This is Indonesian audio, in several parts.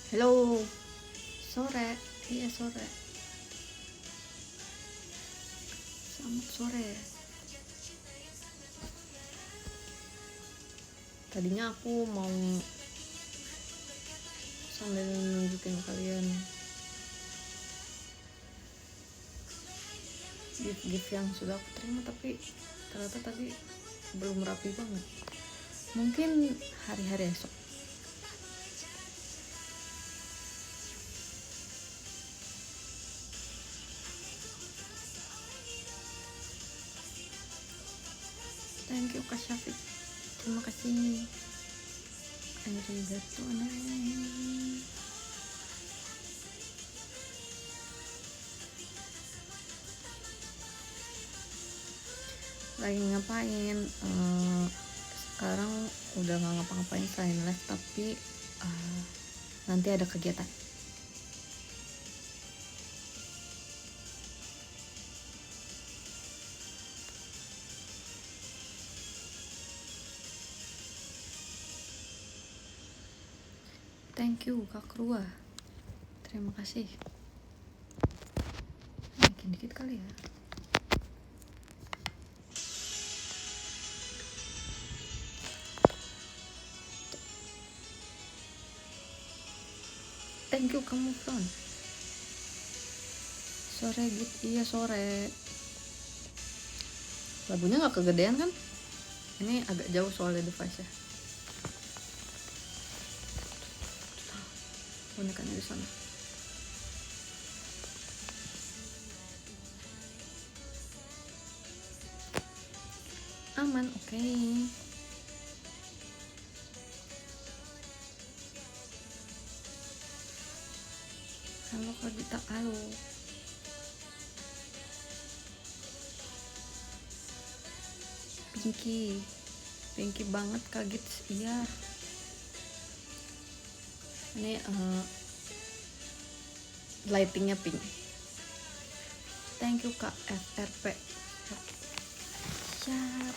Halo, sore. Iya sore. Selamat sore. Tadinya aku mau sambil nunjukin kalian gift-gift yang sudah aku terima, tapi ternyata tadi belum rapi banget. Mungkin hari-hari esok. Thank you Kak Syafiq. Terima kasih. Arigato anai. Lagi ngapain? Sekarang udah nggak ngapa-ngapain selain les, tapi nanti ada kegiatan. Thank you Kak Krua. Terima kasih. Naikin dikit kali ya. Thank you kamu Fron. Sore gitu, iya sore. Lagunya nggak kegedean kan? Ini agak jauh soalnya device-nya. Bonekanya di sana. Aman, oke. Halo Kak Gita, halo. Pinky banget Kak Gits, iya. Ini lightingnya pink. Thank you Kak FRP. Siap.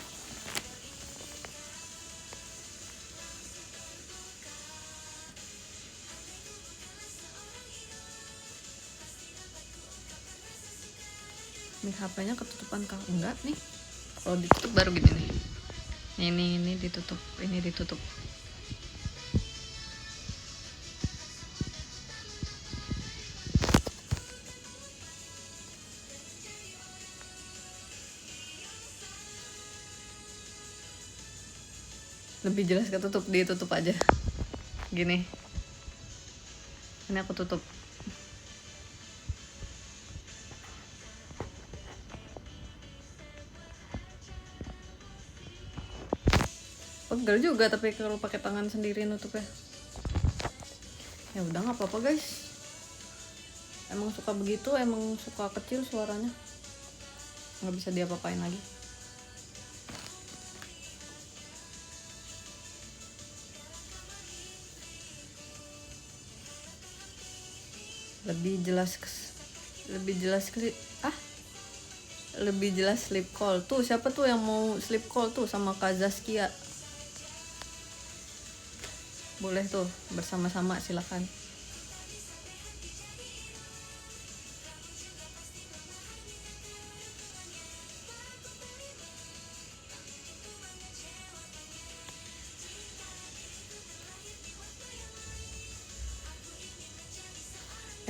Mic HP-nya ketutupan Kak? Enggak nih. Kalau ditutup baru gini nih. Ini ditutup, ini ditutup. Lebih jelas ketutup, ditutup aja. Gini. Ini aku tutup. Pegel juga tapi kalau pakai tangan sendiri nutupnya. Ya udah nggak apa-apa guys. Emang suka begitu, emang suka kecil suaranya. Nggak bisa diapa-apain lagi. Lebih jelas sleep call. Tuh siapa tuh yang mau sleep call tuh sama Kak Zaskia? Boleh tuh bersama-sama, silakan.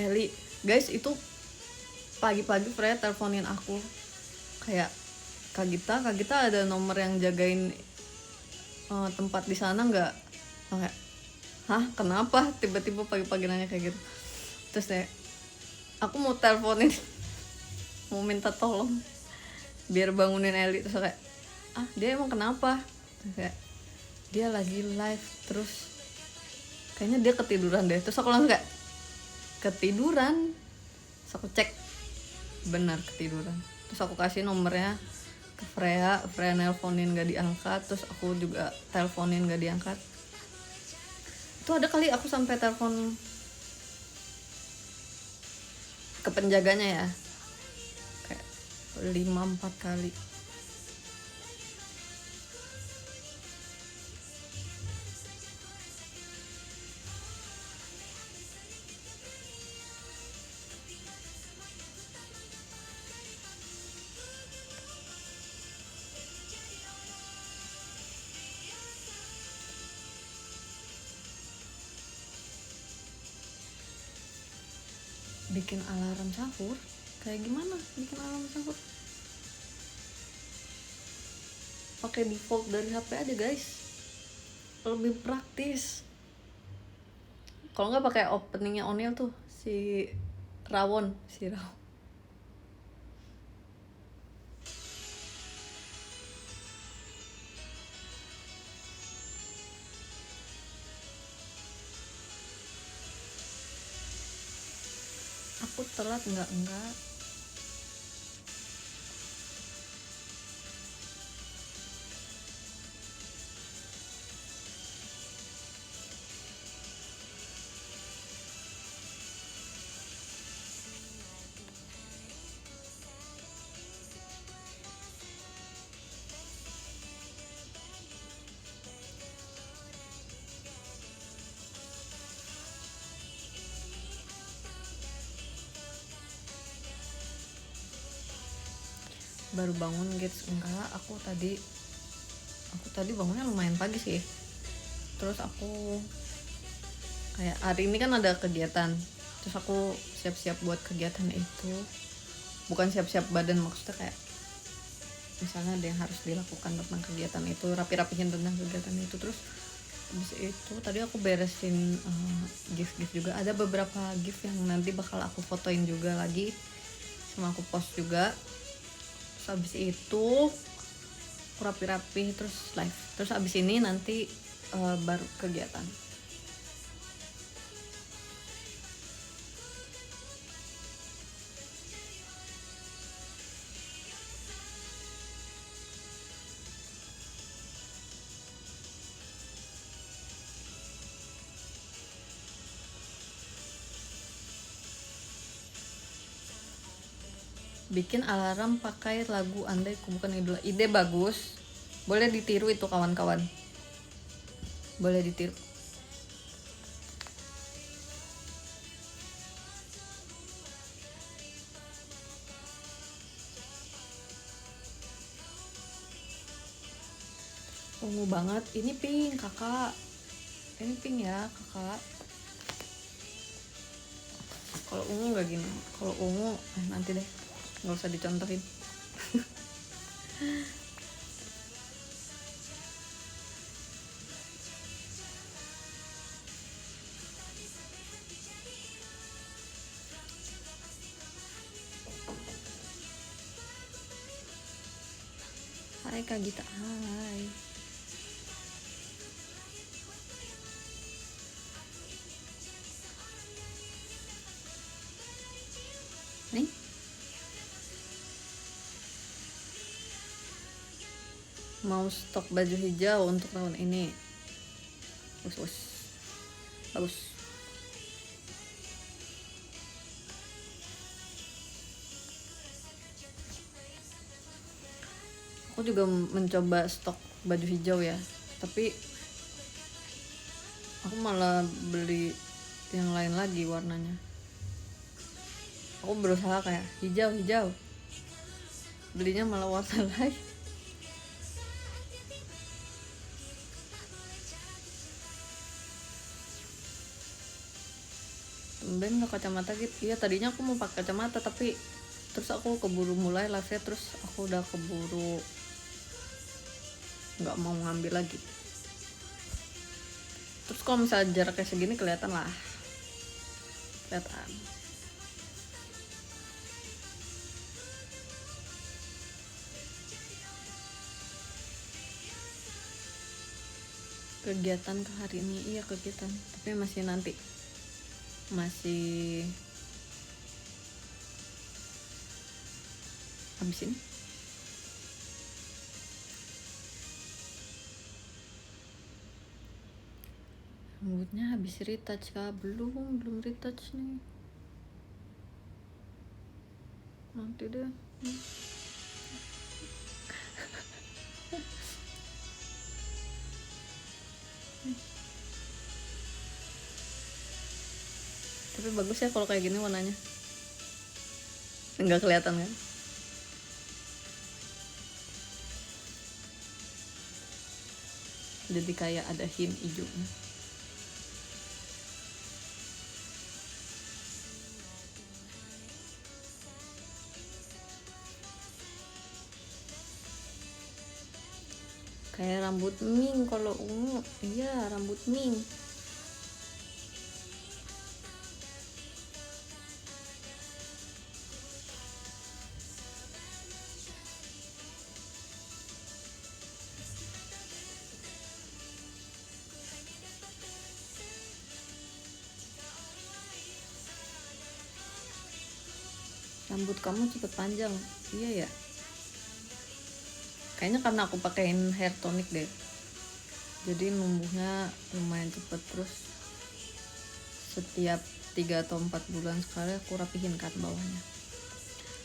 Eli, guys, itu pagi-pagi Freya teleponin aku kayak, Kak Gita ada nomor yang jagain tempat di sana nggak? Kayak, hah, kenapa tiba-tiba pagi-pagi nanya kayak gitu? Terus ya aku mau teleponin mau minta tolong biar bangunin Eli, terus kayak, dia emang kenapa? Terus kayak, dia lagi live, terus kayaknya dia ketiduran deh. Terus aku langsung kayak, ketiduran? Terus aku cek, benar ketiduran. Terus aku kasih nomornya ke Freya nelponin gak diangkat, terus aku juga teleponin gak diangkat. Itu ada kali aku sampai telepon ke penjaganya ya, kayak 5-4 kali. bikin alarm sahur. Kayak gimana bikin alarm sahur? Pakai default dari HP aja guys, lebih praktis. Kalau nggak pakai openingnya Onil tuh, si Rawon. Aku telat enggak. Baru bangun guys. Enggak, aku tadi bangunnya lumayan pagi sih. Terus aku kayak hari ini kan ada kegiatan, terus aku siap-siap buat kegiatan itu. Bukan siap-siap badan, maksudnya kayak misalnya ada yang harus dilakukan tentang kegiatan itu, rapi-rapihin tentang kegiatan itu. Terus habis itu tadi aku beresin gift juga. Ada beberapa gift yang nanti bakal aku fotoin juga lagi, sama aku post juga. Terus habis itu aku rapi-rapi, terus live. Terus habis ini nanti baru kegiatan. Bikin alarm pakai lagu Andai Ku Bukan Idola. Ide bagus, boleh ditiru itu kawan-kawan, boleh ditiru. Ungu banget ini, pink kakak, ini pink ya kakak. Kalau ungu nggak gini, kalau ungu nanti deh, nggak usah dicontohin. Hai Kak Gita, hai. Nih, mau stok baju hijau untuk tahun ini. Bagus. Aku juga mencoba stok baju hijau ya, tapi aku malah beli yang lain lagi warnanya. Aku berusaha kayak hijau, belinya malah warna lain. Tumben gak kacamata gitu. Iya tadinya aku mau pakai kacamata, tapi terus aku keburu mulai live-nya, terus aku udah keburu nggak mau ngambil lagi. Terus kalau misalnya jaraknya segini kelihatan. Kegiatan ke hari ini, iya kegiatan, tapi masih nanti, masih habis ini. Rambutnya habis retouch kah? Belum retouch nih, nanti deh. Tapi bagus ya kalau kayak gini warnanya, nggak kelihatan kan. Jadi kayak ada hint hijaunya. Kayak rambut Ming kalau ungu. Iya, rambut Ming. Rambut kamu cepet panjang. Iya ya. Kayaknya karena aku pakein hair tonic deh. Jadi numbuhnya lumayan cepet. Terus setiap 3 atau 4 bulan sekali aku rapihin kan bawahnya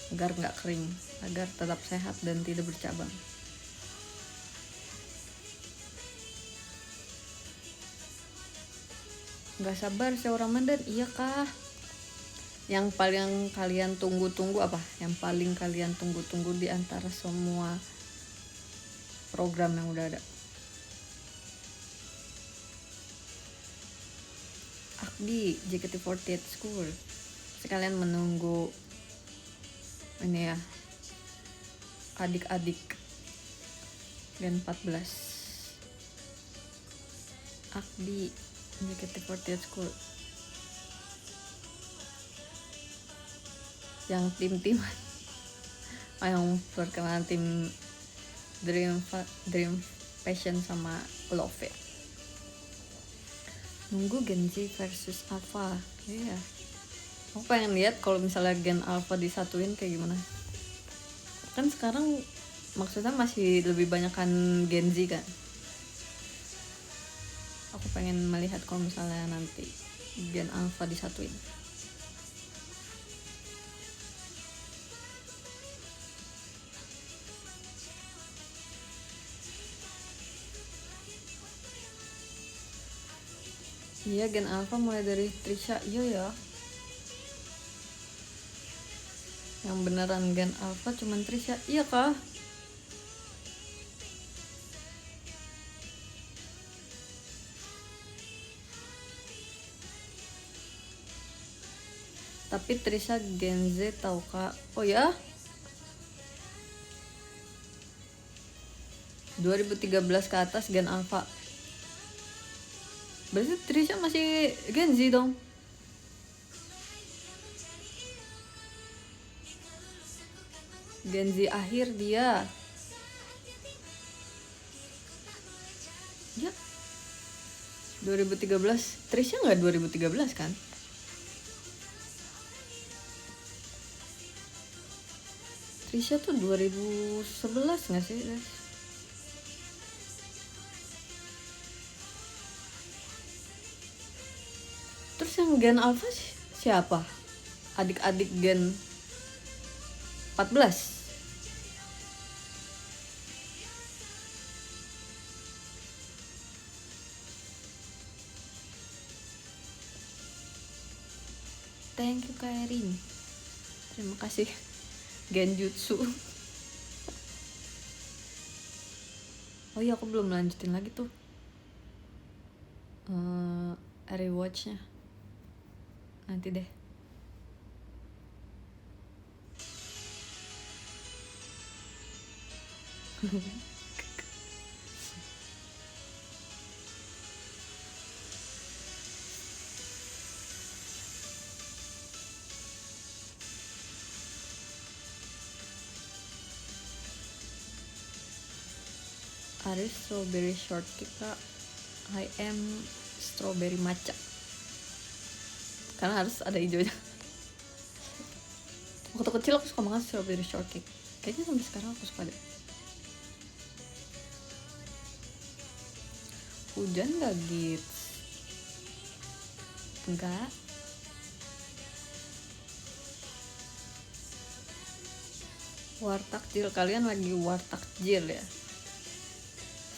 agar nggak kering, agar tetap sehat dan tidak bercabang. Nggak sabar seorang Ramadan. Iya kah? Yang paling kalian tunggu-tunggu apa? Yang paling kalian tunggu-tunggu di antara semua program yang udah ada? Akdi, JKT48 School. Sekalian menunggu ini ya, adik-adik Gen 14. Akdi, JKT48 School. Yang tim-tim yang perkenalan tim Dream Passion sama Love. Nunggu Gen Z versus Alpha. Iya. Aku pengen lihat kalau misalnya Gen Alpha disatuin kayak gimana. Kan sekarang maksudnya masih lebih banyak kan Gen Z kan. Aku pengen melihat kalau misalnya nanti Gen Alpha disatuin. Iya, Gen Alpha mulai dari Trisha. Iya ya. Yang beneran Gen Alpha cuman Trisha. Iya kah? Tapi Trisha Gen Z tau kak. Oh ya? 2013 ke atas Gen Alpha. Berarti Trisha masih Gen Z dong. Gen Z akhir dia. Ya. 2013. Trisha nggak 2013 kan? Trisha tuh 2011 nggak sih, guys? Terus yang Gen Alpha siapa? Adik-adik Gen 14. Thank you Kairin. Terima kasih Genjutsu. Oh iya, aku belum lanjutin lagi tuh rewatchnya. Nanti deh. Aris strawberry shortcake kak. I am strawberry matcha. Karena harus ada hijaunya. Waktu kecil aku suka banget strawberry shortcake. Kayaknya sampai sekarang aku suka deh. Hujan gak gitu? Enggak. War takjil, kalian lagi war takjil ya?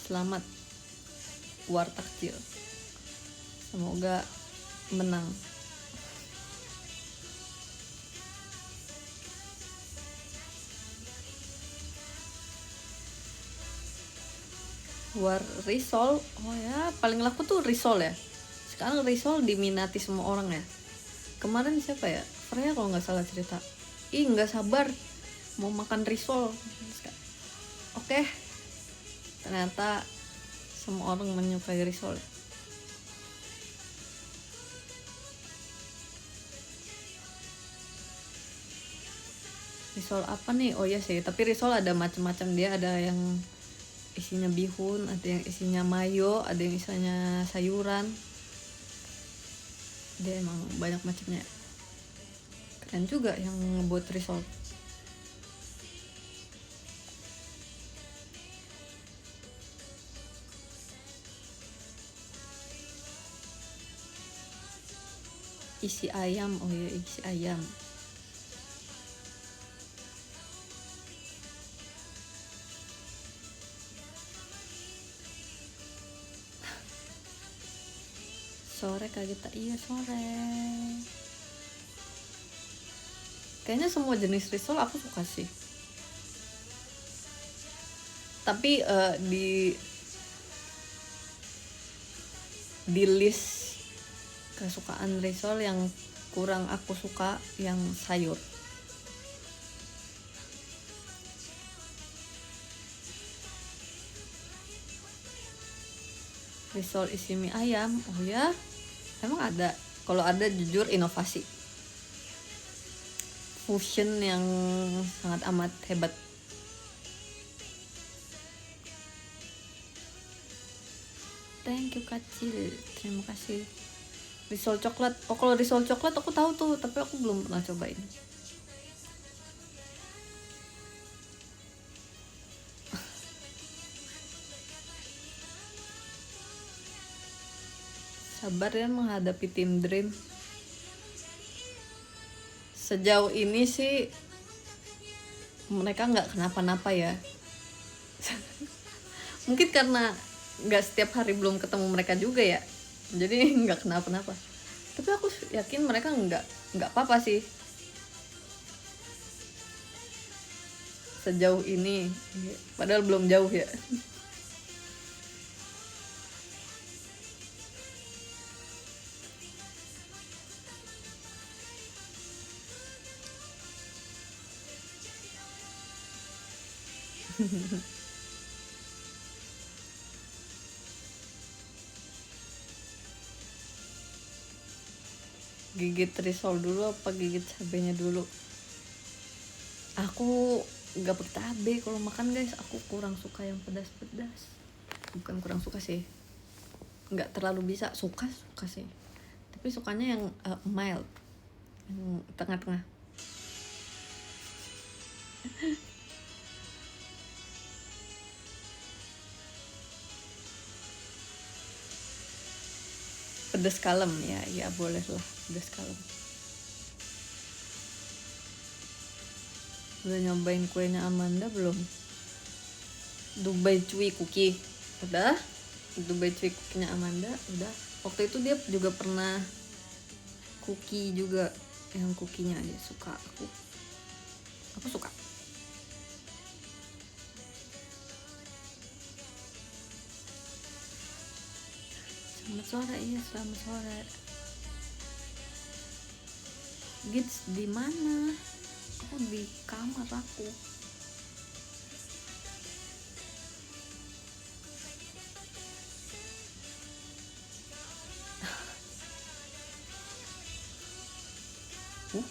Selamat war takjil. Semoga menang. War risol. Oh ya, paling laku tuh risol ya. Sekarang risol diminati semua orang ya. Kemarin siapa ya? Freya kalau nggak salah cerita. Ih, nggak sabar mau makan risol. Oke. ternyata semua orang menyukai risol. Risol apa nih? Oh iya sih, tapi risol ada macam-macam. Dia ada yang isinya bihun, ada yang isinya mayo, ada yang isinya sayuran. Dia emang banyak macamnya. Keren juga yang ngebuat risol. Isi ayam, oh iya isi ayam. Sore kaget tak, iya sore. Kayaknya semua jenis risol aku suka sih. Tapi di list kesukaan risol yang kurang aku suka yang sayur. Risol isi mie ayam, oh ya, emang ada. Kalau ada jujur inovasi, fusion yang sangat amat hebat. Thank you kecil, terima kasih. Risol coklat, oh kalau risol coklat aku tahu tuh, tapi aku belum pernah cobain. Sabar ya menghadapi Tim Dream. Sejauh ini sih mereka nggak kenapa-napa ya. Mungkin karena nggak setiap hari belum ketemu mereka juga ya, jadi nggak kenapa-napa. Tapi aku yakin mereka nggak apa-apa sih sejauh ini, padahal belum jauh ya. Gigit risol dulu apa gigit cabenya dulu? Aku nggak pakai cabe kalau makan guys. Aku kurang suka yang pedas-pedas. Bukan kurang suka sih, nggak terlalu bisa. Suka sih, tapi sukanya yang mild, yang tengah-tengah. Pedas kalem ya, ya boleh lah pedas kalem. Udah nyobain kuenya Amanda belum? Dubai Cuy Cookie udah. Dubai Cuy Cookie-nya Amanda udah. Waktu itu dia juga pernah cookie juga, yang cookie-nya dia suka. Aku suka. Selamat sore, iya selamat sore. Gigs di mana? Aku di kamar aku.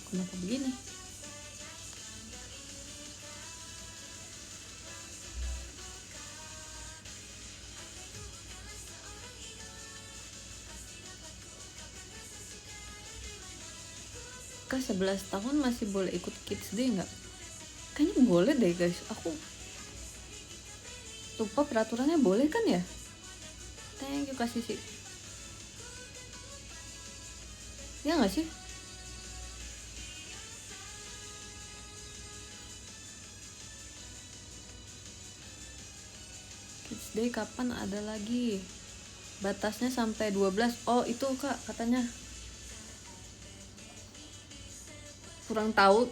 Kenapa begini? Kak 11 tahun masih boleh ikut Kids Day nggak? Kayaknya boleh deh guys. Aku lupa peraturannya, boleh kan ya? Thank you kasih sih. Ya nggak sih? Kids Day kapan ada lagi? Batasnya sampai 12. Oh itu kak katanya. Kurang tahu,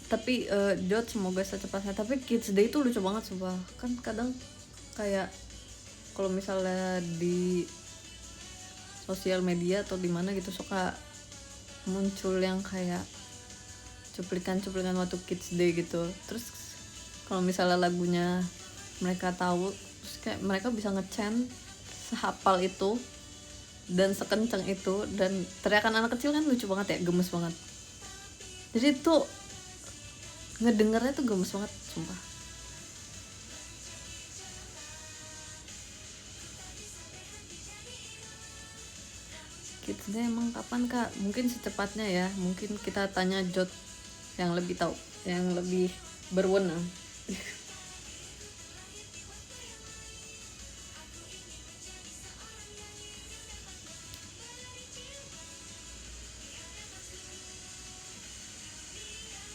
tapi Jod semoga secepatnya. Tapi Kids Day itu lucu banget sumpah. Kan kadang kayak kalau misalnya di sosial media atau di mana gitu suka muncul yang kayak cuplikan-cuplikan waktu Kids Day gitu. Terus kalau misalnya lagunya mereka tahu, terus kayak mereka bisa nge-chant sehafal itu dan sekencang itu, dan teriakan anak kecil kan lucu banget ya, gemes banget. Jadi tuh ngedengarnya tuh gemes banget sumpah. Kids Day emang kapan kak? Mungkin secepatnya ya. Mungkin kita tanya Jot yang lebih tahu, yang lebih berwenang.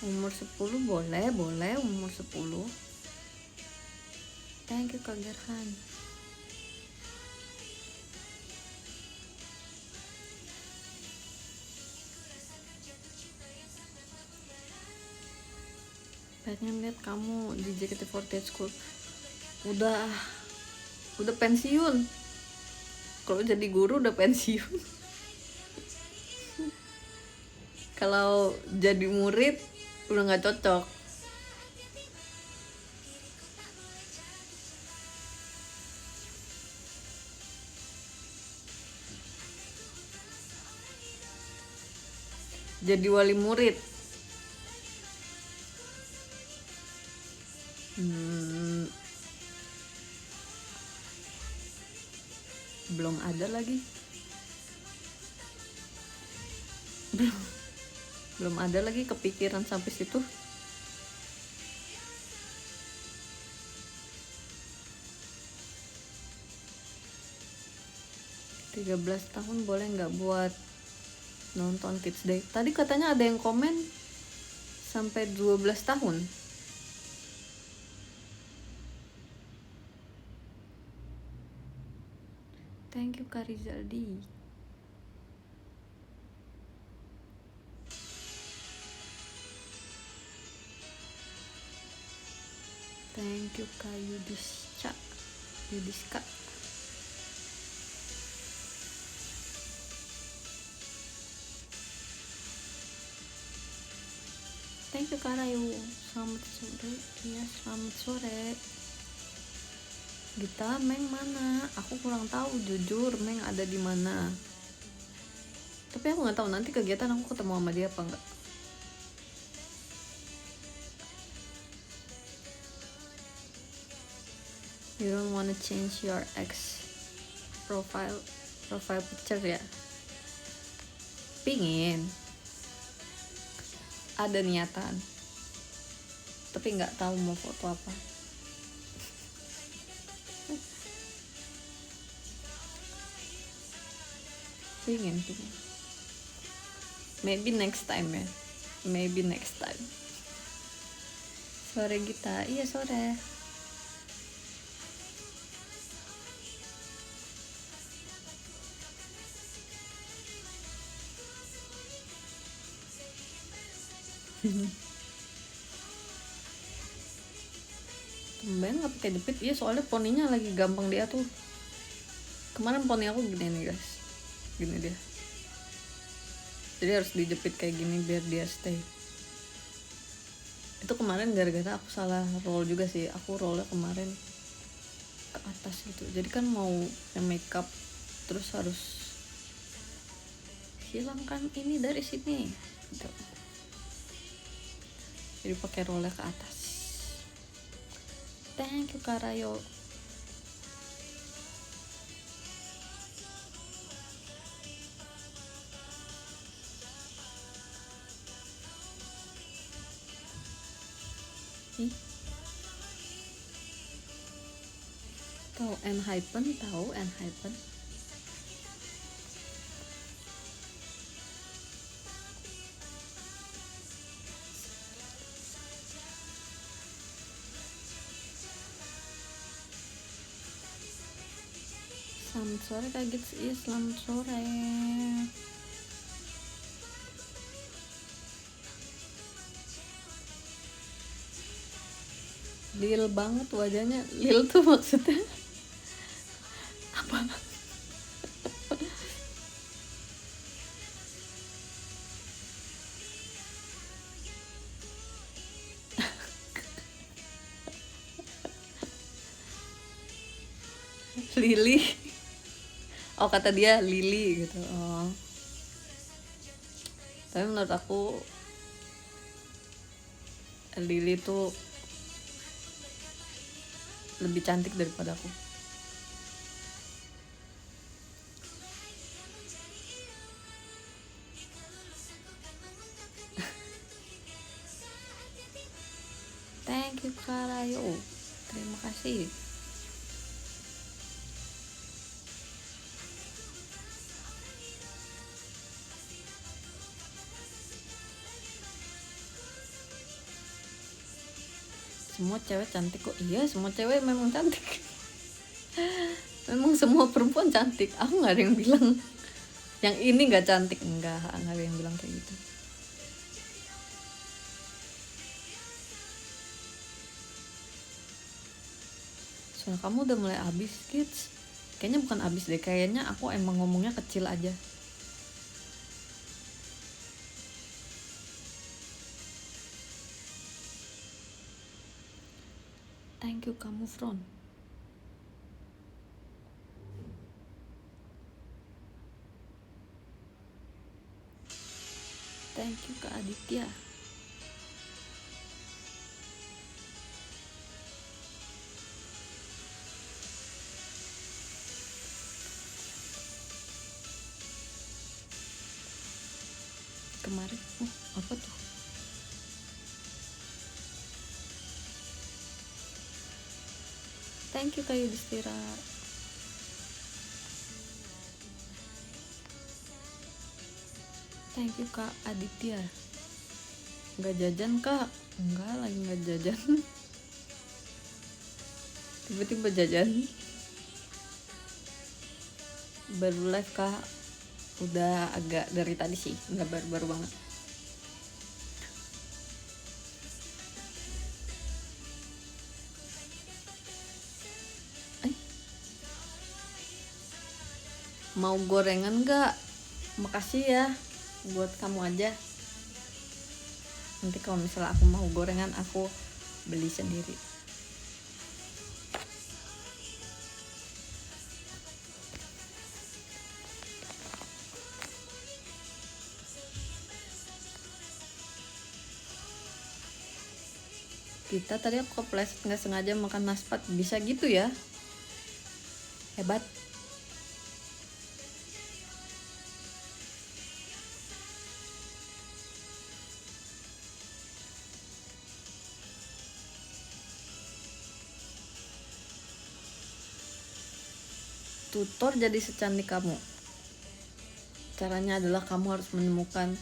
Umur 10 boleh umur 10. Thank you Kak Gerhan. Pengen lihat kamu di JKT48 School. Udah pensiun. Kalau jadi guru udah pensiun. Kalau jadi murid udah nggak cocok. Jadi wali murid. Belum ada lagi. Belum ada lagi kepikiran sampai situ. Tiga 13 tahun boleh nggak buat nonton Kids Day? Tadi katanya ada yang komen sampai 12 tahun. Thank you Kak Rizaldi. Thank you Kak Yudiska. Thank you Kak Rayu. Selamat sore. Iya, selamat sore. Gita, Meng mana? Aku kurang tahu jujur Meng ada di mana. Tapi aku nggak tahu nanti kegiatan aku ketemu sama dia apa enggak. You don't wanna change your ex profile picture ya? Pingin. Ada niatan. Tapi nggak tahu mau foto apa. Pingin. Maybe next time ya. Sore Gita, iya sore. Tumben nggak pakai jepit? Iya soalnya poninya lagi gampang diatur. Kemarin poni aku gini nih guys, gini dia. Jadi harus dijepit kayak gini biar dia stay. Itu kemarin gara-gara aku salah roll juga sih. Aku rollnya kemarin ke atas gitu. Jadi kan mau makeup terus harus hilangkan ini dari sini gitu. Jadi pakai rollnya ke atas. Thank you Karayo. Tahu Enhypen? Selamat sore Kak Gits. Iya selamat sore. Lil banget wajahnya. Lil tuh maksudnya apa? Lili. Oh, kata dia Lili gitu. Oh. Tapi menurut aku Lili tuh lebih cantik daripada aku. Thank you Karayo. Terima kasih. Semua cewek cantik kok. Iya, semua cewek memang cantik. Memang semua perempuan cantik. Aku nggak ada yang bilang yang ini nggak cantik. Nggak ada yang bilang kayak gitu. Soalnya kamu udah mulai abis kids. Kayaknya bukan abis deh. Kayaknya aku emang ngomongnya kecil aja. Thank you kamu Fron. Thank you Kak Aditya. Kemarin apa tuh? Thank you Kak Yudhistira. Thank you Kak Aditya. Nggak jajan Kak? Enggak, lagi nggak jajan. Tiba-tiba jajan. Baru live Kak. Udah agak dari tadi sih, nggak baru-baru banget. Mau gorengan nggak? Makasih ya, buat kamu aja. Nanti kalau misalnya aku mau gorengan, aku beli sendiri. Kita tadi aku kepleset nggak sengaja makan naspat. Bisa gitu ya? Hebat. Tutor jadi secantik kamu. Caranya adalah kamu harus menemukan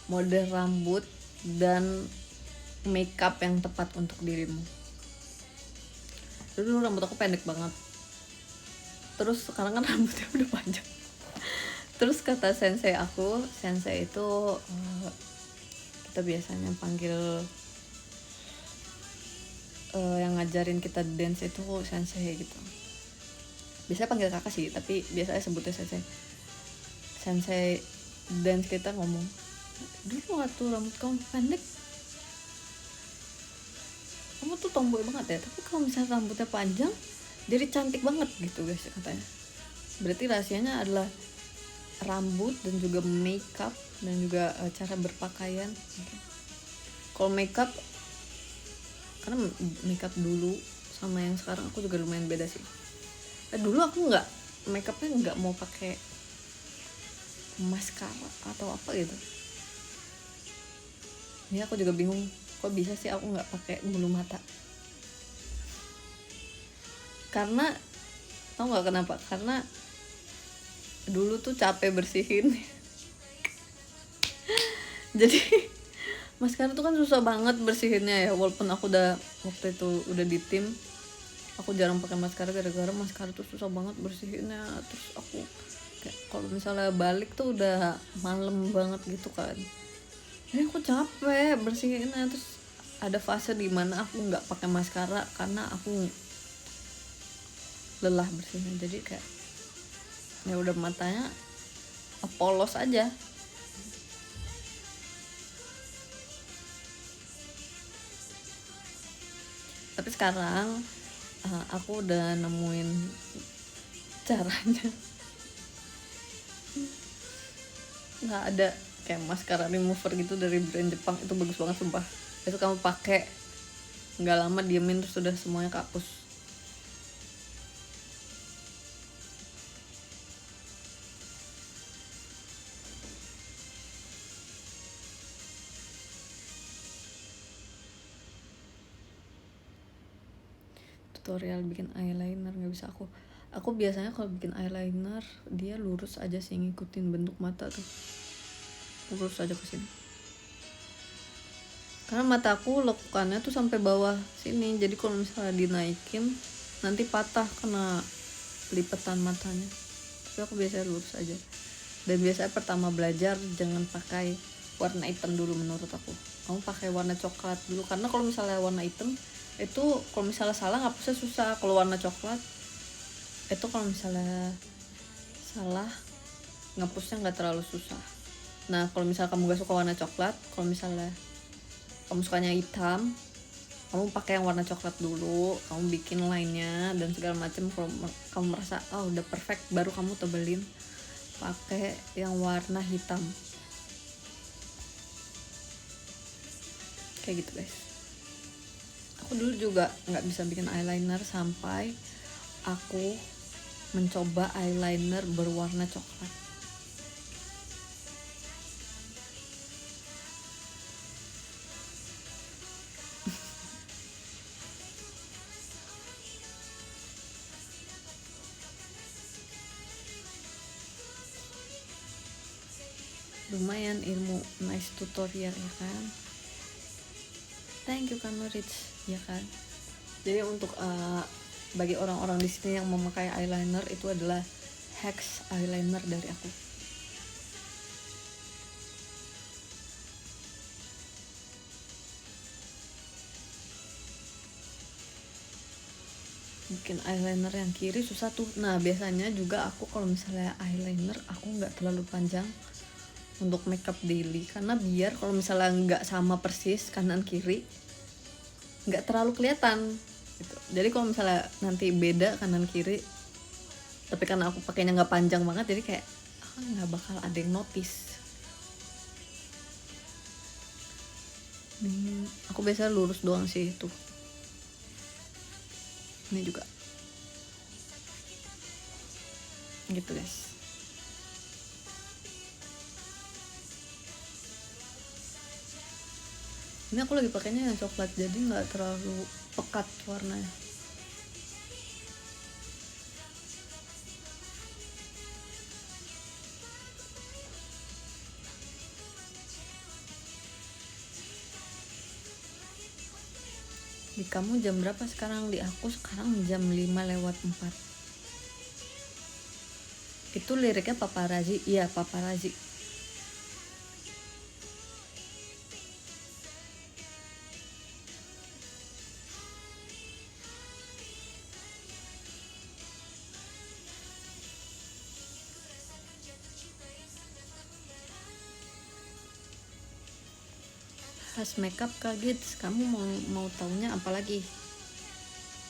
model rambut dan makeup yang tepat untuk dirimu. Dulu rambut aku pendek banget. Terus sekarang kan rambutnya udah panjang. Terus kata sensei aku, sensei itu kita biasanya panggil yang ngajarin kita dance itu sensei gitu. Biasanya panggil kakak sih, tapi biasanya sebutnya sensei. Sensei dance kita ngomong, dulu waktu rambut kamu pendek, kamu tuh tomboy banget ya, tapi kalau misalnya rambutnya panjang jadi cantik banget gitu guys katanya. Berarti rahasianya adalah rambut dan juga makeup dan juga cara berpakaian. Kalau makeup, karena makeup dulu sama yang sekarang aku juga lumayan beda sih. Dulu aku nggak, makeupnya nggak mau pakai maskara atau apa gitu. Ini aku juga bingung, kok bisa sih aku nggak pakai bulu mata. Karena tau nggak kenapa? Karena dulu tuh capek bersihin. Jadi maskara tuh kan susah banget bersihinnya ya. Walaupun aku udah waktu itu udah di tim, aku jarang pakai maskara gara-gara maskara tuh susah banget bersihinnya. Terus aku kayak kalau misalnya balik tuh udah malam banget gitu kan. Ini aku capek bersihinnya. Terus ada fase dimana aku nggak pakai maskara karena aku lelah bersihinnya. Jadi kayak ya udah matanya polos aja. Tapi sekarang aku udah nemuin caranya. Nggak ada kayak mascara remover gitu dari brand Jepang, itu bagus banget sumpah. Itu kamu pakai nggak lama diemin terus udah semuanya kehapus. Tutorial bikin eyeliner nggak bisa aku biasanya kalau bikin eyeliner dia lurus aja sih, ngikutin bentuk mata tuh, lurus aja ke sini karena mata aku lekukannya tuh sampai bawah sini, jadi kalau misalnya dinaikin nanti patah kena lipetan matanya. Tapi aku biasanya lurus aja, dan biasanya pertama belajar jangan pakai warna hitam dulu. Menurut aku kamu pakai warna coklat dulu, karena kalau misalnya warna hitam itu kalau misalnya salah ngapusnya susah. Kalau warna coklat itu kalau misalnya salah ngapusnya nggak terlalu susah. Nah kalau misalnya kamu gak suka warna coklat, kalau misalnya kamu sukanya hitam, kamu pakai yang warna coklat dulu, kamu bikin line-nya dan segala macam. Kalau kamu merasa udah perfect, baru kamu tebelin pakai yang warna hitam. Kayak gitu guys. Aku dulu juga nggak bisa bikin eyeliner sampai aku mencoba eyeliner berwarna coklat. Lumayan ilmu, nice tutorial ya kan. Thank you Kak Rich ya kan. Jadi untuk bagi orang-orang di sini yang memakai eyeliner, itu adalah hacks eyeliner dari aku. Bikin eyeliner yang kiri susah tuh. Nah biasanya juga aku kalau misalnya eyeliner aku nggak terlalu panjang untuk makeup daily, karena biar kalau misalnya nggak sama persis kanan kiri nggak terlalu kelihatan gitu. Jadi kalau misalnya nanti beda kanan kiri, tapi karena aku pakainya nggak panjang banget, jadi kayak nggak bakal ada yang notice. Aku biasanya lurus doang sih tuh. Ini juga gitu guys. Ini aku lagi pakainya yang coklat, jadi nggak terlalu pekat warnanya. Di kamu jam berapa sekarang? Di aku sekarang jam 5:04. Itu liriknya Paparazi. Iya Paparazi. Pas makeup kaget, kamu mau taunya apa lagi?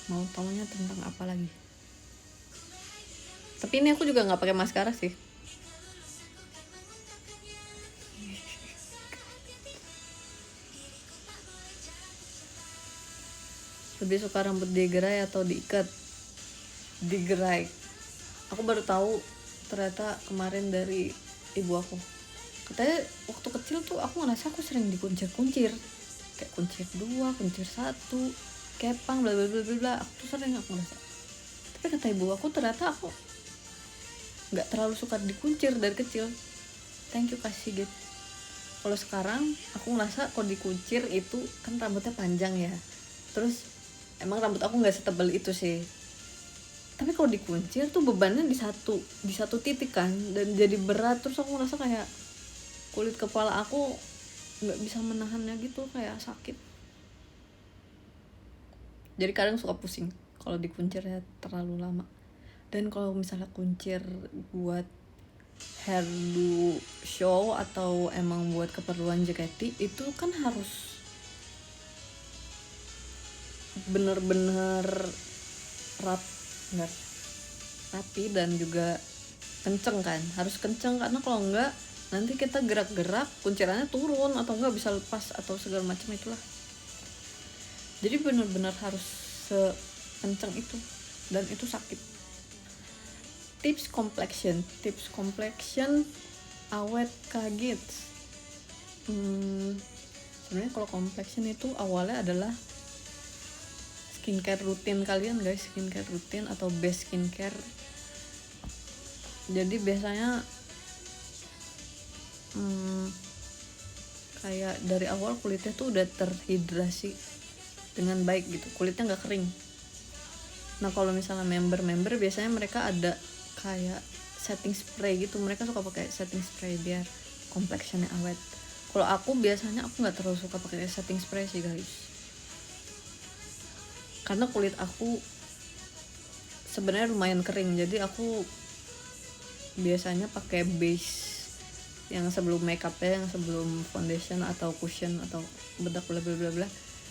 Mau taunya tentang apa lagi? Tapi ini aku juga nggak pakai maskara sih. Lebih suka rambut digerai atau diikat? Digerai. Aku baru tahu ternyata kemarin dari ibu aku. Katanya waktu kecil tuh aku ngerasa aku sering dikuncir-kuncir, kayak kuncir 2, kuncir 1, kepang, bla bla bla bla. Aku tuh sering aku ngerasa. Tapi kata ibu aku ternyata aku nggak terlalu suka dikuncir dari kecil. Thank you kasih gitu. Kalau sekarang aku ngerasa kalau dikuncir itu kan rambutnya panjang ya, terus emang rambut aku nggak setebal itu sih, tapi kalau dikuncir tuh bebannya di satu titik kan, dan jadi berat. Terus aku ngerasa kayak kulit kepala aku nggak bisa menahannya gitu, kayak sakit. Jadi kadang suka pusing kalau dikuncirnya terlalu lama. Dan kalau misalnya kuncir buat hairdo show atau emang buat keperluan JKT, itu kan harus bener-bener rapi dan juga kenceng kan, harus kenceng karena kalau enggak nanti kita gerak-gerak kuncirannya turun atau enggak bisa lepas atau segala macam itulah. Jadi benar-benar harus sekenceng itu dan itu sakit. Tips complexion awet kaget. Sebenarnya kalau complexion itu awalnya adalah skincare rutin kalian guys, skincare rutin atau base skincare. Jadi biasanya kayak dari awal kulitnya tuh udah terhidrasi dengan baik gitu, kulitnya nggak kering. Nah kalau misalnya member biasanya mereka ada kayak setting spray gitu, mereka suka pakai setting spray biar complexionnya awet. Kalau aku biasanya aku nggak terlalu suka pakai setting spray sih guys, karena kulit aku sebenarnya lumayan kering, jadi aku biasanya pakai base yang sebelum makeupnya, yang sebelum foundation atau cushion atau bedak bla bla bla bla,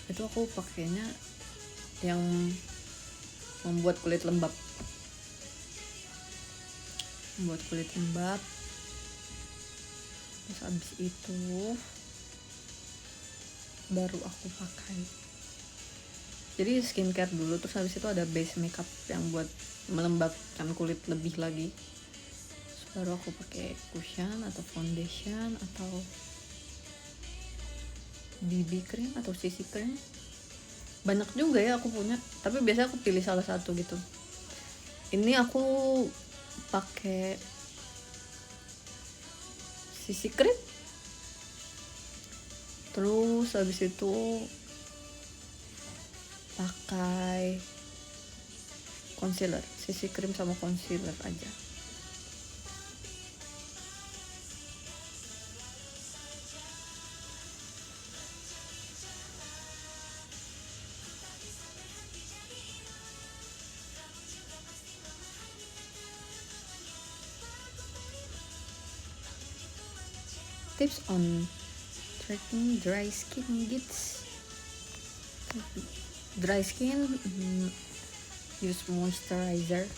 itu aku pakainya yang membuat kulit lembab. Terus abis itu baru aku pakai, jadi skincare dulu, terus habis itu ada base makeup yang buat melembabkan kulit lebih lagi. Terus baru aku pakai cushion atau foundation atau BB cream atau CC cream. Banyak juga ya aku punya, tapi biasanya aku pilih salah satu gitu. Ini aku pakai CC cream, terus habis itu pakai concealer, CC cream sama concealer aja. Tips on treating dry skin gits. Dry skin, use moisturizer,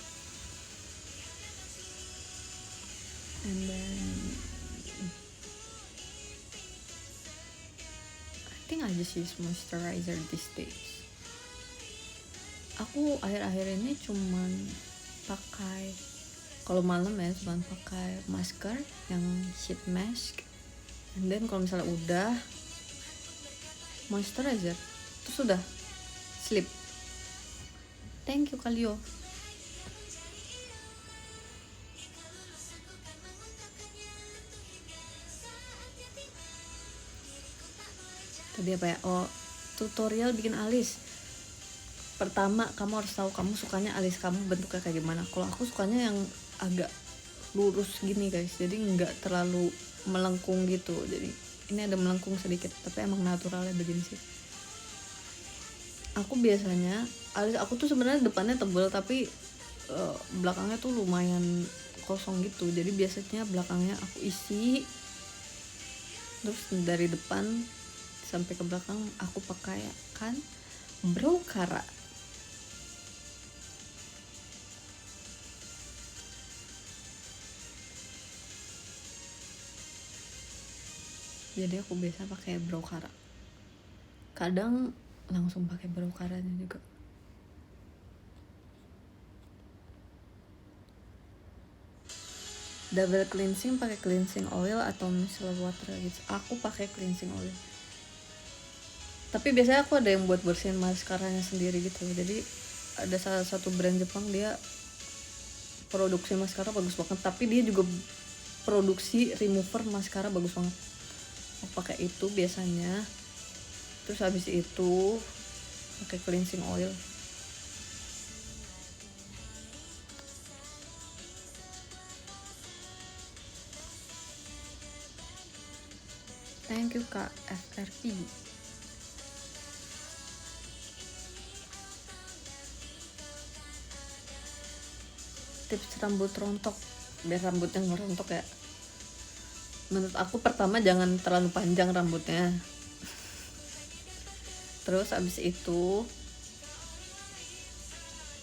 and then I think I just use moisturizer these days. Aku akhir-akhir ini cuman pakai, kalau malam ya cuman pakai masker yang sheet mask, and then kalau misalnya udah moisturizer, terus udah sleep. Thank you Kalio. Tadi apa ya? Oh, tutorial bikin alis. Pertama kamu harus tahu kamu sukanya alis kamu bentuknya kayak gimana. Kalau aku sukanya yang agak lurus gini guys, jadi nggak terlalu melengkung gitu. Jadi ini ada melengkung sedikit, tapi emang naturalnya begini sih. Aku biasanya alis aku tuh sebenarnya depannya tebal, tapi belakangnya tuh lumayan kosong gitu. Jadi biasanya belakangnya aku isi, terus dari depan sampai ke belakang aku pakai kan brow cara. Jadi aku biasa pakai brow cara, kadang langsung pakai brow caranya juga. Double cleansing pakai cleansing oil atau micellar water gitu. Aku pakai cleansing oil, tapi biasanya aku ada yang buat bersihin mascaranya sendiri gitu. Jadi ada salah satu brand Jepang, dia produksi maskara bagus banget, tapi dia juga produksi remover maskara bagus banget. Aku pakai itu biasanya. Terus habis itu pakai cleansing oil. Thank you Kak FRP. Tips rambut rontok biar rambutnya ngerontok ya. Menurut aku pertama jangan terlalu panjang rambutnya. Terus abis itu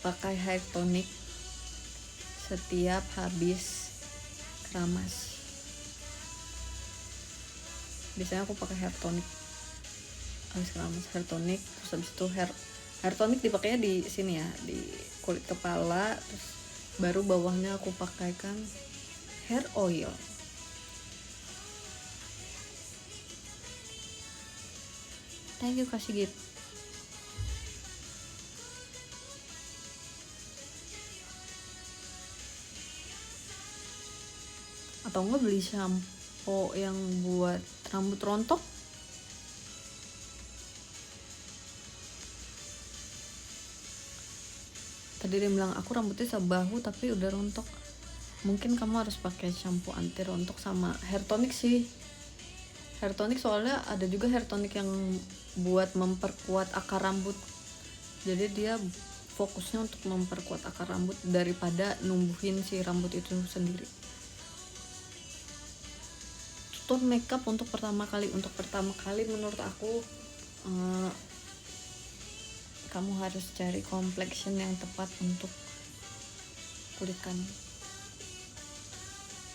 pakai hair tonic setiap habis keramas. Biasanya aku pakai hair tonic habis keramas, hair tonic. Terus habis itu hair tonic dipakainya di sini ya, di kulit kepala. Terus baru bawahnya aku pakaikan hair oil. Thank you kasih gift. Atau enggak beli shampoo yang buat rambut rontok. Tadi dia bilang aku rambutnya sebahu tapi udah rontok. Mungkin kamu harus pakai shampoo anti rontok sama hair tonic sih. Hair tonic soalnya ada juga hair tonic yang buat memperkuat akar rambut. Jadi dia fokusnya untuk memperkuat akar rambut daripada numbuhin si rambut itu sendiri. Tone makeup untuk pertama kali menurut aku kamu harus cari complexion yang tepat untuk kulit kamu.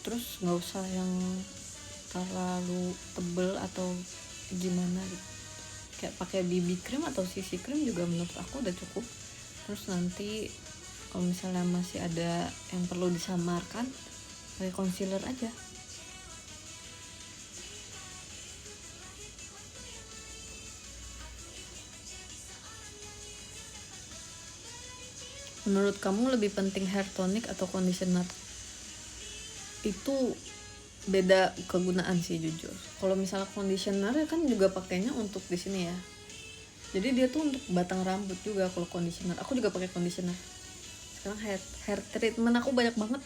Terus nggak usah yang terlalu tebel atau gimana gitu. Kayak pakai BB cream atau CC cream juga menurut aku udah cukup. Terus nanti kalau misalnya masih ada yang perlu disamarkan, pakai concealer aja. Menurut kamu lebih penting hair tonic atau conditioner? Itu beda kegunaan sih jujur. Kalau misalnya conditioner kan juga pakainya untuk di sini ya. Jadi dia tuh untuk batang rambut juga kalau conditioner. Aku juga pakai conditioner. Sekarang hair treatment aku banyak banget.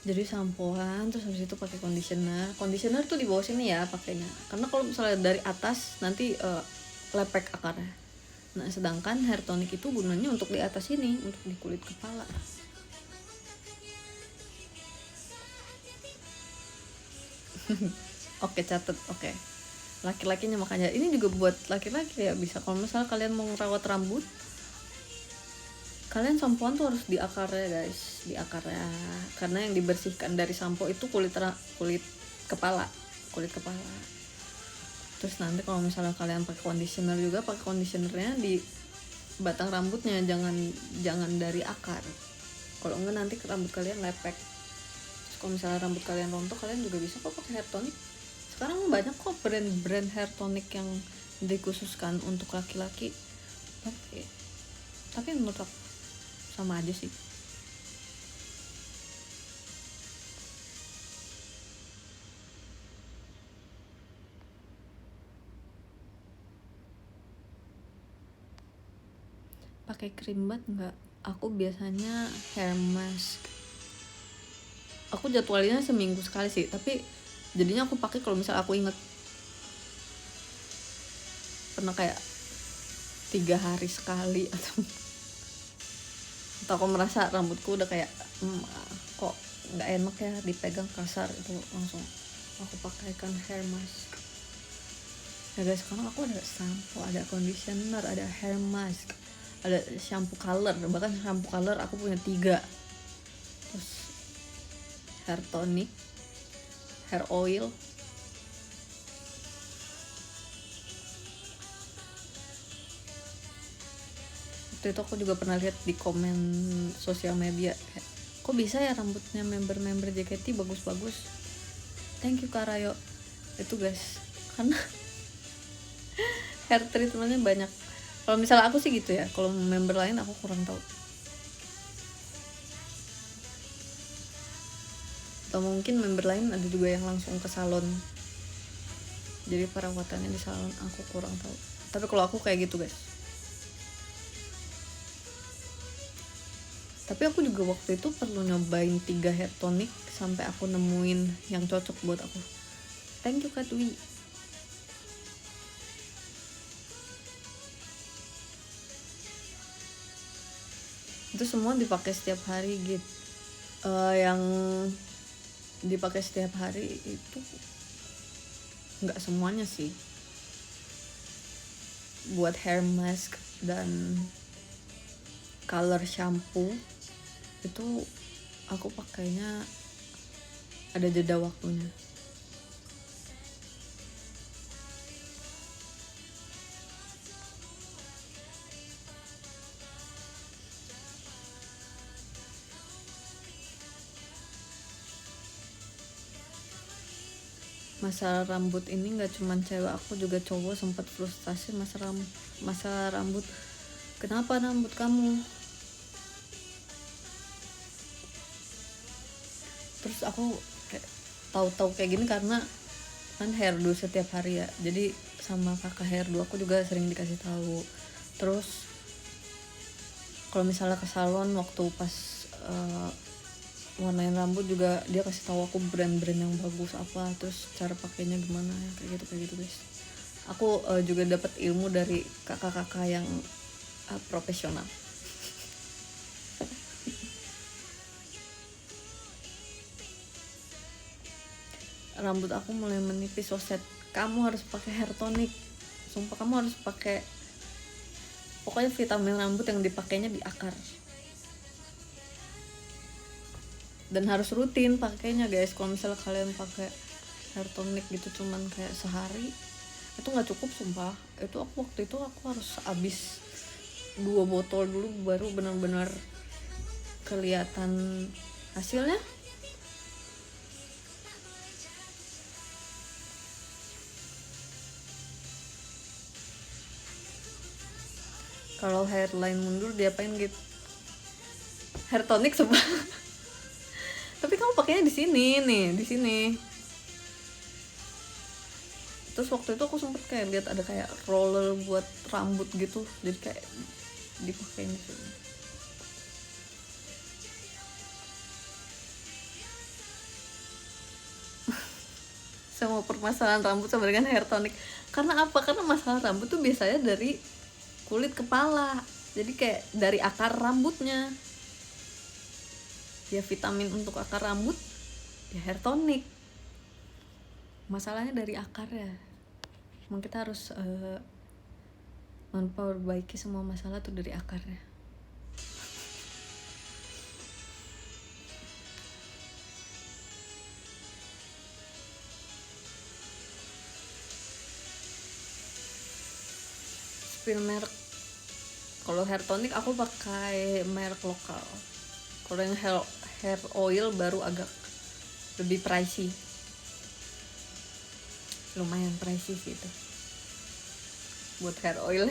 Jadi sampoan terus habis itu pakai conditioner. Conditioner tuh di bawah sini ya pakainya. Karena kalau misalnya dari atas nanti lepek akarnya. Nah, sedangkan hair tonic itu gunanya untuk di atas ini, untuk di kulit kepala. Oke, catet. Oke. Laki-lakinya makanya ini juga buat laki-laki ya bisa. Kalau misalnya kalian mau merawat rambut, kalian sampoan tuh harus di akarnya guys, di akarnya. Karena yang dibersihkan dari sampo itu kulit kepala. Terus nanti kalau misalnya kalian pakai conditioner juga, pakai conditionernya di batang rambutnya, jangan dari akar. Kalau enggak nanti rambut kalian lepek. Terus kalau misalnya rambut kalian rontok, kalian juga bisa kok pakai hair tonic. Sekarang banyak kok brand hair tonic yang dikhususkan untuk laki-laki. Tapi menurut aku sama aja sih. Pakai cream bath nggak? Aku biasanya hair mask. Aku jadwalnya seminggu sekali sih, tapi jadinya aku pakai kalau misal aku inget. Pernah kayak 3 hari sekali atau aku merasa rambutku udah kayak kok nggak enak ya dipegang kasar, itu langsung aku pakaikan hair mask. Ya guys, sekarang aku ada shampoo, ada conditioner, ada hair mask, ada shampoo color. Bahkan shampoo color aku punya 3. Terus hair tonic, hair oil. Waktu itu aku juga pernah lihat di komen sosial media, kok bisa ya rambutnya member JKT bagus-bagus. Thank you Kak Rayo. Itu guys, karena hair treatmentnya banyak. Kalau misalnya aku sih gitu ya, kalau member lain aku kurang tahu. Atau mungkin member lain ada juga yang langsung ke salon, jadi perawatannya di salon, aku kurang tahu. Tapi kalau aku kayak gitu guys. Tapi aku juga waktu itu perlu nyobain 3 hair tonic sampai aku nemuin yang cocok buat aku. Thank you Kak Dwi. Itu semua dipakai setiap hari gitu. Yang dipakai setiap hari itu nggak semuanya sih. Buat hair mask dan color shampoo itu aku pakainya ada jeda waktunya. Masalah rambut ini nggak cuman cewek, aku juga cowok sempat frustasi masalah rambut. Kenapa rambut kamu? Terus aku kayak tahu-tahu kayak gini karena kan hairdo setiap hari ya, jadi sama kakak hairdo aku juga sering dikasih tahu. Terus kalau misalnya ke salon waktu pas warnain rambut juga dia kasih tahu aku brand-brand yang bagus apa, terus cara pakainya gimana, kayak gitu guys. Aku juga dapat ilmu dari kakak-kakak yang profesional. Rambut aku mulai menipis, Soset. Kamu harus pakai hair tonic. Sumpah kamu harus pakai, pokoknya vitamin rambut yang dipakainya di akar. Dan harus rutin pakainya guys. Kalau misalnya kalian pakai hair tonic gitu cuman kayak sehari, itu nggak cukup sumpah. Itu waktu itu aku harus habis 2 botol dulu baru benar-benar kelihatan hasilnya. Kalau hairline mundur diapain gitu? Hair tonic sumpah. Tapi kamu pakainya di sini nih, di sini. Terus waktu itu aku sempet kayak lihat ada kayak roller buat rambut gitu, jadi kayak dipakein di sini. Sama permasalahan rambut sama dengan hair tonic. Karena apa? Karena masalah rambut tuh biasanya dari kulit kepala. Jadi kayak dari akar rambutnya. Ya vitamin untuk akar rambut, ya hair tonic. Masalahnya dari akar ya. Emang kita harus memperbaiki semua masalah tuh dari akarnya. Spill merek. Kalau hair tonic aku pakai merek lokal. Kalau yang hair oil baru agak lebih pricey. Lumayan pricey sih itu buat hair oil.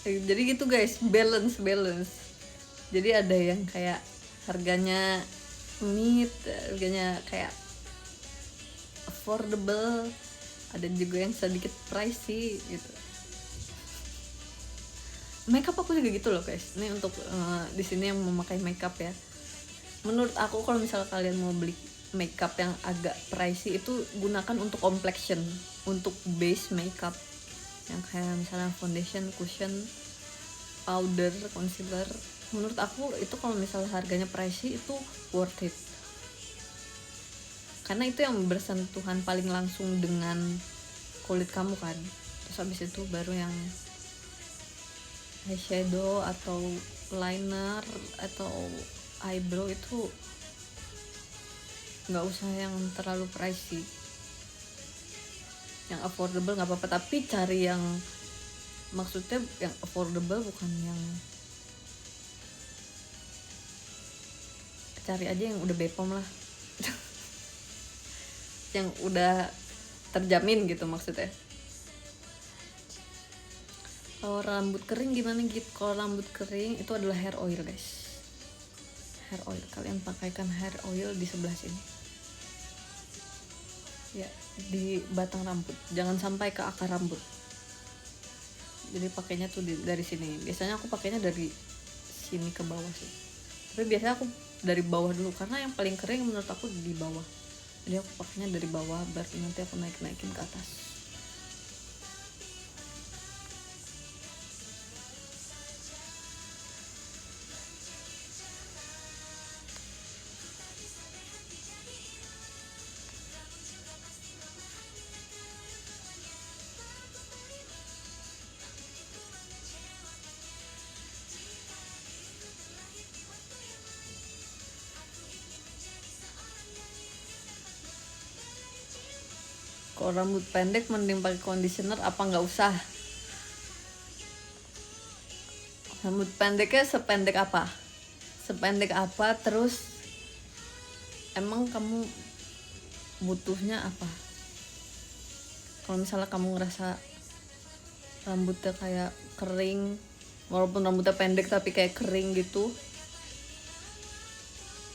Jadi gitu guys, balance. Jadi ada yang kayak harganya mid, harganya kayak affordable, ada juga yang sedikit pricey gitu. Makeup aku juga gitu loh guys. Ini untuk di sini yang memakai makeup ya. Menurut aku kalau misalnya kalian mau beli makeup yang agak pricey itu gunakan untuk complexion, untuk base makeup yang kayak misalnya foundation, cushion, powder, concealer. Menurut aku itu kalau misalnya harganya pricey itu worth it, karena itu yang bersentuhan paling langsung dengan kulit kamu kan. Terus habis itu baru yang eyeshadow atau liner atau eyebrow itu nggak usah yang terlalu pricey, yang affordable nggak apa-apa, tapi cari yang maksudnya yang affordable, bukan yang cari aja yang udah Bepom lah. Yang udah terjamin gitu maksudnya. Kalau rambut kering gimana gitu? Kalau rambut kering itu adalah hair oil guys. Hair oil, kalian pakaikan hair oil di sebelah sini ya, di batang rambut, jangan sampai ke akar rambut. Jadi pakainya tuh dari sini. Biasanya aku pakainya dari sini ke bawah sih, tapi biasanya aku dari bawah dulu karena yang paling kering menurut aku di bawah. Jadi aku pakainya dari bawah, baru nanti aku naikin ke atas. Kalau rambut pendek mending pakai conditioner apa nggak usah? Rambut pendeknya sependek apa? Sependek apa? Terus emang kamu butuhnya apa? Kalau misalnya kamu ngerasa rambutnya kayak kering, walaupun rambutnya pendek tapi kayak kering gitu,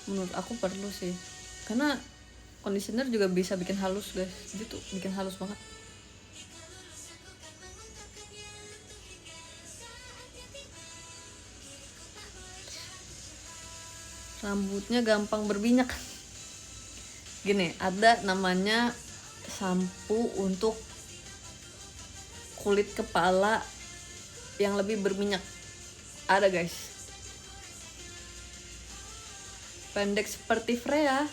menurut aku perlu sih, karena conditioner juga bisa bikin halus guys, gitu, bikin halus banget. Rambutnya gampang berminyak. Gini, ada namanya sampo untuk kulit kepala yang lebih berminyak. Ada guys. Pendek seperti Freya,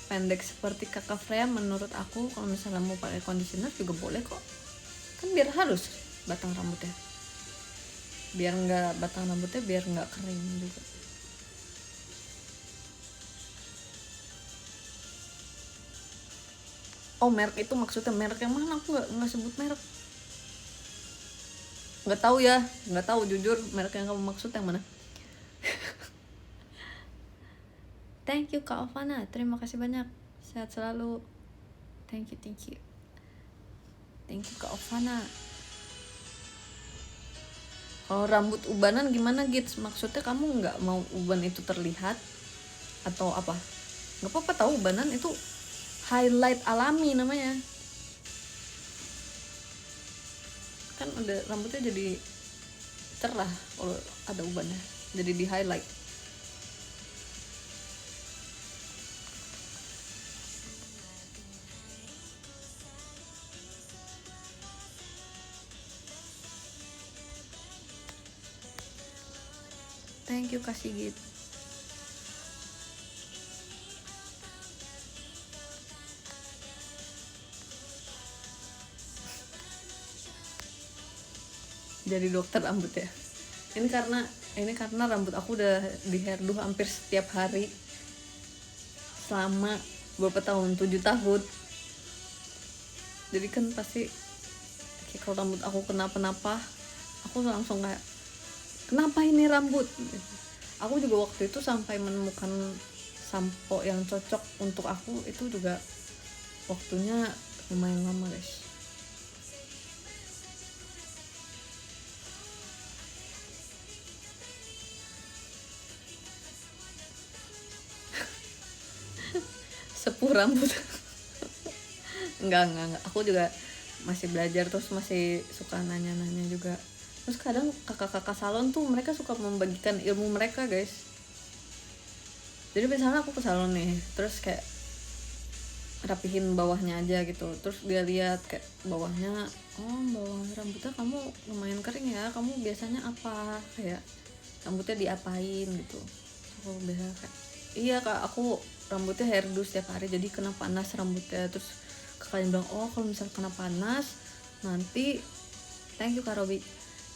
pendek seperti kakak Freya, menurut aku kalau misalnya mau pakai conditioner juga boleh kok. Kan biar halus batang rambutnya. Biar nggak kering juga. Oh, merek itu maksudnya merek yang mana? Aku nggak sebut merek. Nggak tahu jujur merek yang kamu maksud yang mana. Thank you Kak Ovana, terima kasih banyak, sehat selalu. Thank you Kak Ovana. Kalau rambut ubanan gimana Gits? Maksudnya kamu nggak mau uban itu terlihat atau apa? Nggak apa-apa tahu, ubanan itu highlight alami namanya. Kan udah rambutnya jadi cerah kalau ada ubannya, jadi di highlight. Thank you Kak Sigit. Jadi dokter rambut ya. Ini karena rambut aku udah di hairdo hampir setiap hari selama berapa tahun, 7 tahun. Jadi kan pasti kalau rambut aku kenapa-napa, aku langsung kayak, kenapa ini rambut? Aku juga waktu itu sampai menemukan sampo yang cocok untuk aku, itu juga waktunya lumayan lama guys. Sepuh rambut. enggak, aku juga masih belajar, terus masih suka nanya-nanya juga. Terus kadang kakak-kakak salon tuh mereka suka membagikan ilmu mereka guys. Jadi misalnya aku ke salon nih, terus kayak rapihin bawahnya aja gitu, terus dia lihat kayak bawahnya, oh bawah rambutnya kamu lumayan kering ya, kamu biasanya apa, kayak rambutnya diapain gitu. Aku biasa kayak, iya kak, aku rambutnya hairdo setiap hari jadi kena panas rambutnya. Terus kakaknya bilang, oh kalau misal kena panas nanti, thank you Kak Robi,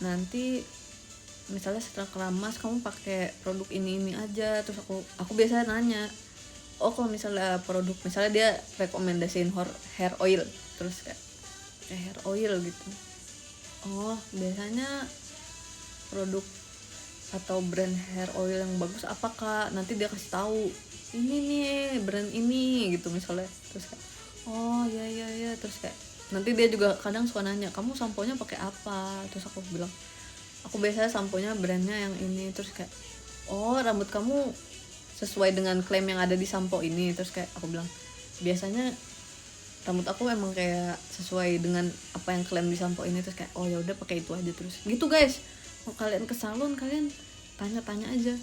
nanti misalnya setelah keramas kamu pakai produk ini aja. Terus aku biasa nanya, oh kalau misalnya produk, misalnya dia rekomendasiin hair oil, terus kayak hair oil gitu, oh biasanya produk atau brand hair oil yang bagus apa kak, nanti dia kasih tahu ini nih brand ini gitu misalnya. Terus kayak, oh ya, terus kayak nanti dia juga kadang suka nanya, kamu samponya pakai apa? Terus aku bilang, aku biasanya samponya brandnya yang ini. Terus kayak, oh rambut kamu sesuai dengan klaim yang ada di sampo ini. Terus kayak aku bilang, biasanya rambut aku emang kayak sesuai dengan apa yang klaim di sampo ini. Terus kayak, oh ya udah pakai itu aja. Terus gitu guys, kalau kalian ke salon kalian tanya-tanya aja.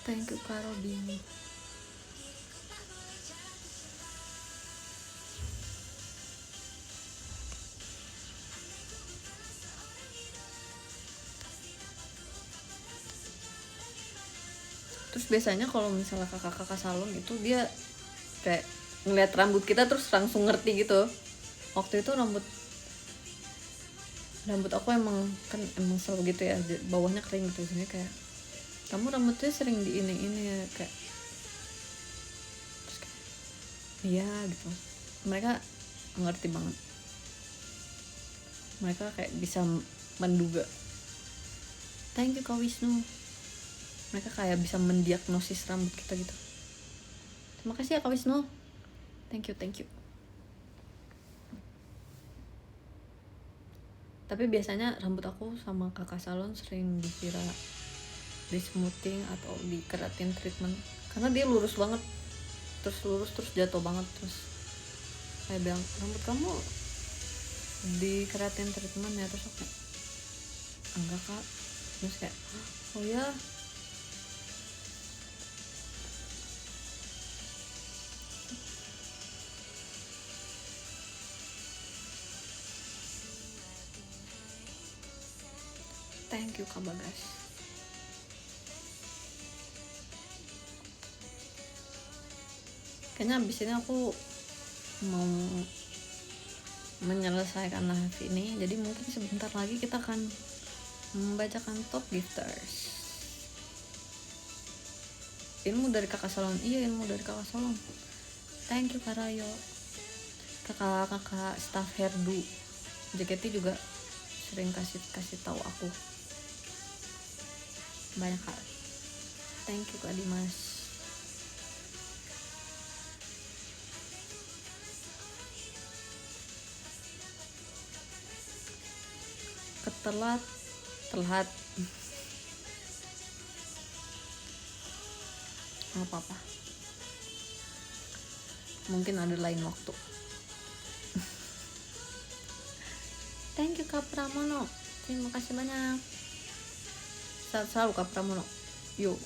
Thank you Kak Robin. Terus biasanya kalau misalnya kakak-kakak salon itu dia kayak ngeliat rambut kita terus langsung ngerti gitu. Waktu itu rambut aku emang selalu gitu ya, bawahnya kering gitu, sini kayak kamu rambutnya sering di ini ya, kayak terus kayak iya gitu. Mereka ngerti banget, mereka kayak bisa menduga. Thank you Kak Wisnu, mereka kayak bisa mendiagnosis rambut kita gitu. Terima kasih ya Kak Wisnu, thank you. Tapi biasanya rambut aku sama kakak salon sering dikira di smoothing atau dikeratin treatment, karena dia lurus banget, terus jatuh banget. Terus saya bilang, rambut kamu dikeratin treatment ya? Terus aku kayak, enggak Kak. Terus kayak, oh ya. Thank you Kak Bagas. Kayaknya abis ini aku mau menyelesaikan live ini, jadi mungkin sebentar lagi kita akan membacakan top gifters. Ilmu dari kakak salon, iya ilmu dari kakak salon. Thank you Kak Rayo. Kakak staff hairdo JKT juga sering kasih tahu aku banyak hal. Thank you Kak Dimas. Telat nggak apa-apa, mungkin ada lain waktu. Thank you Kak Pramono, terima kasih banyak. Sehat selalu Kak Pramono. Yuk.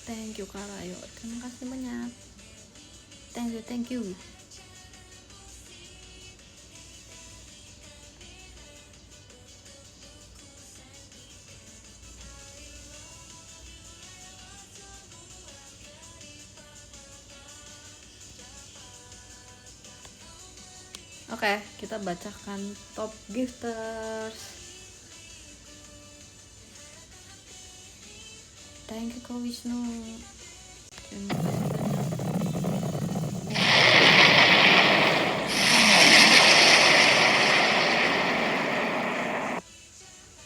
Thank you Kak Rayo, terima kasih banyak. Thank you. Oke, kita bacakan top gifters. Thank you Kak Wisnu. Terima kasih banyak.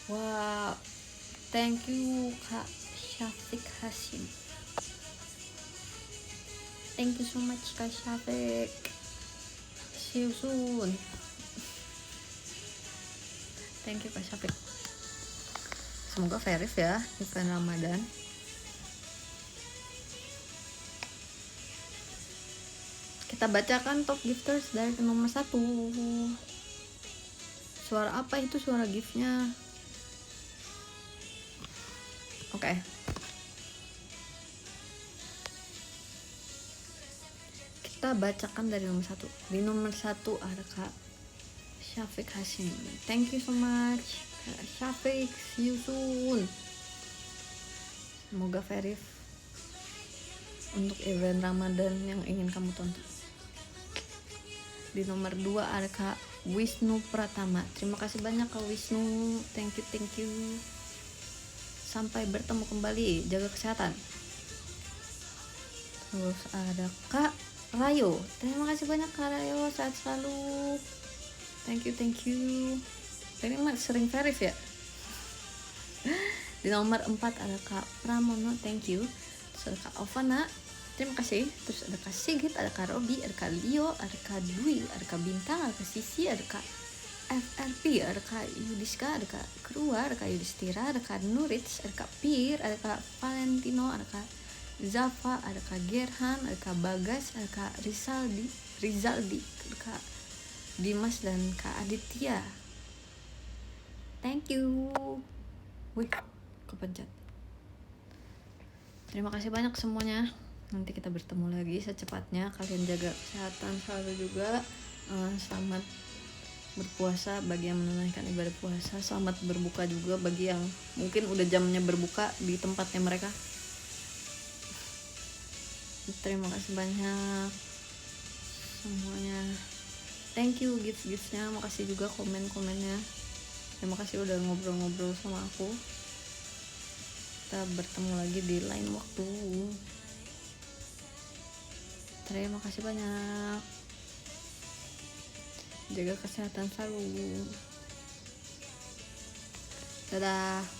Wow, thank you Kak Syafiq Hasim. Thank you so much Kak Syafiq. See you soon. Thank you Kak Syafiq. Semoga verif ya event Ramadan. Kita bacakan top gifters dari nomor 1. Suara apa itu suara giftnya? Oke. Kita bacakan dari nomor 1. Di nomor 1 ada Kak Syafiq Hasim. Thank you so much Kak Syafiq. See you soon. Semoga verif untuk event Ramadan yang ingin kamu tonton. Di nomor 2 ada Kak Wisnu Pratama. Terima kasih banyak Kak Wisnu. Thank you. Sampai bertemu kembali. Jaga kesehatan. Terus ada Kak Rayo. Terima kasih banyak Kak Rayo. Sehat selalu. Thank you. Ini mah sering verif ya. Di nomor 4 ada Kak Pramono. Thank you. Terus ada Kak Ovana. Terima kasih. Terus ada Kak Sigit, ada Kak Robi, ada Kak Leo, ada Kak Dwi, ada Kak Bintang, ada Kak Sisi, ada Kak FRP, ada Kak Yudiska, ada Kak Krua, ada Kak Yudhistira, ada Kak Nurits, ada Kak Pir, ada Kak Valentino, ada Kak Zafa, ada Kak Gerhan, ada Kak Bagas, ada Kak Rizaldi, ada Kak Dimas dan Kak Aditya. Thank you. Wih, kepencet. Terima kasih banyak semuanya. Nanti kita bertemu lagi secepatnya. Kalian jaga kesehatan selalu juga. Selamat berpuasa, bagi yang menunaikan ibadah puasa. Selamat berbuka juga bagi yang mungkin udah jamnya berbuka di tempatnya mereka. Terima kasih banyak semuanya. Thank you gifts-giftsnya, makasih juga komen-komennya. Terima kasih udah ngobrol-ngobrol sama aku. Kita bertemu lagi di lain waktu. Terima kasih banyak. Jaga kesehatan selalu. Dadah.